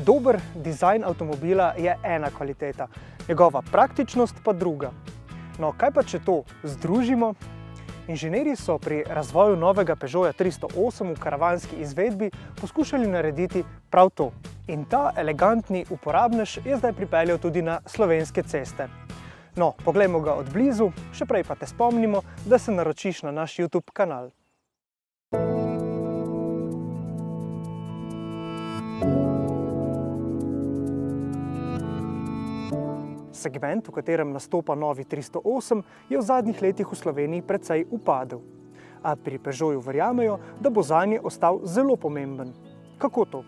Dober dizajn avtomobila je ena kvaliteta, njegova praktičnost pa druga. No, kaj pa če to združimo? Inženirji so pri razvoju novega Peugeota 308 v karavanski izvedbi poskušali narediti prav to. In ta elegantni uporabnež je zdaj pripeljal tudi na slovenske ceste. No, poglejmo ga od blizu, še prej pa te spomnimo, da se naročiš na naš YouTube kanal. Segment, v katerem nastopa novi 308, je v zadnjih letih v Sloveniji precej upadel. A pri Peugeotu verjamejo, da bo zanje ostal zelo pomemben. Kako to?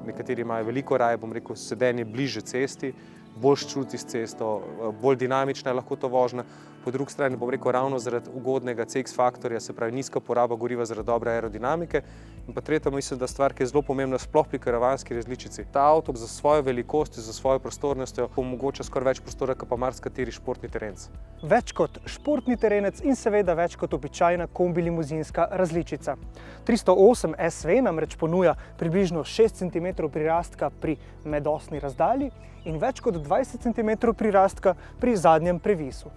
Nekateri imajo veliko raje, sedenje bliže cesti, bolj čuti s cesto, bolj dinamična je lahko to vožnja. Po drugi strani, ravno zaradi ugodnega CX faktorja, se pravi nizka poraba goriva zaradi dobre aerodinamike. In pa tretja, mislim, da stvar, ki je zelo pomembna, sploh pri karavanski različici. Ta avto za svojo velikostjo, za svojo prostornostjo omogoča skoraj več prostora, kot pa marsikateri športni terenec. Več kot športni terenec in seveda več kot običajna kombi-limuzinska različica. 308 SV namreč ponuja približno 6 cm prirastka pri medosni razdalji in več kot 20 cm prirastka pri zadnjem previsu.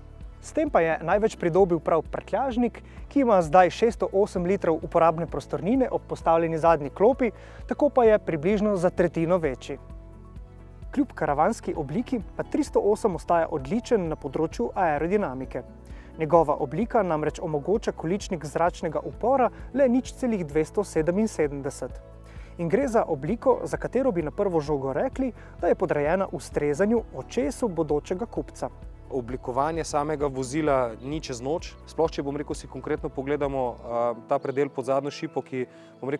S tem pa je največ pridobil prav prtljažnik, ki ima zdaj 608 litrov uporabne prostornine ob postavljeni zadnji klopi, tako pa je približno za tretjino večji. Kljub karavanski obliki pa 308 ostaja odličen na področju aerodinamike. Njegova oblika namreč omogoča količnik zračnega upora le 0,277. In gre za obliko, za katero bi na prvo žogo rekli, da je podrejena ustrezanju očesu bodočega kupca. Oblikovanje samega vozila ni čez noč, sploh če si konkretno pogledamo ta predel pod zadnjo šipo, ki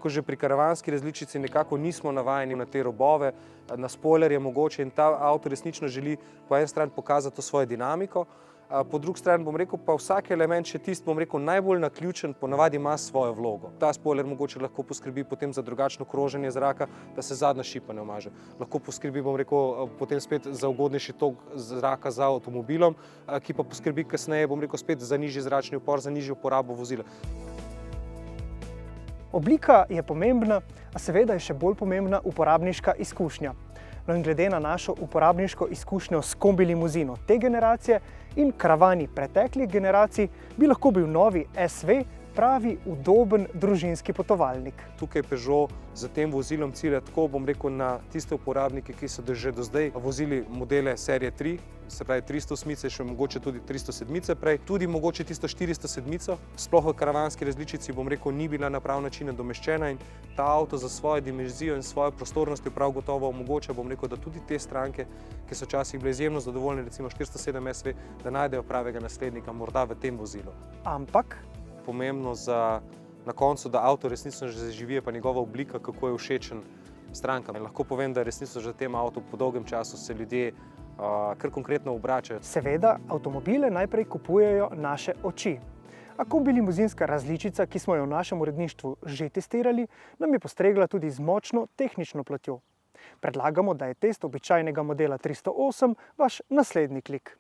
že pri karavanski različici nekako nismo navajeni na te robove, na spoiler je mogoče in ta avto resnično želi po eni strani pokazati to svojo dinamiko, po drugi strani pa vsak element, še tisti najbolj naključen, ponavadi ima svojo vlogo. Ta spoiler mogoče lahko poskrbi potem za drugačno kroženje zraka, da se zadnja šipa ne omaže. Lahko poskrbi potem spet za ugodnejši tok zraka za avtomobilom, ki pa poskrbi kasneje spet za nižji zračni upor, za nižjo uporabo vozila. Oblika je pomembna, a seveda je še bolj pomembna uporabniška izkušnja. No in glede na našo uporabniško izkušnjo s kombi-limuzino te generacije in karavani preteklih generacij, bi lahko bil novi SV pravi, udoben družinski potovalnik. Tukaj Peugeot z tem vozilom cilja tako, na tiste uporabnike, ki so že do zdaj vozili modele serije 3, se pravi 308, še mogoče tudi 307 prej, tudi mogoče tisto 407, sploh v karavanski različici, ni bila na prav način nadomeščena in ta avto za svojo dimenzijo in svojo prostornost prav gotovo omogoča, da tudi te stranke, ki so včasih bile izjemno zadovoljne, recimo 407 SV, da najdejo pravega naslednika morda v tem vozilu. Ampak pomembno na koncu, da avto resnično že zaživi, pa njegova oblika, kako je všečen strankam. Lahko povem, da resnično že tem avto po dolgem času se ljudje kar konkretno obračajo. Seveda, avtomobile najprej kupujejo naše oči. A kombi-limuzinska različica, ki smo jo v našem uredništvu že testirali, nam je postregla tudi z močno tehnično platjo. Predlagamo, da je test običajnega modela 308 vaš naslednji klik.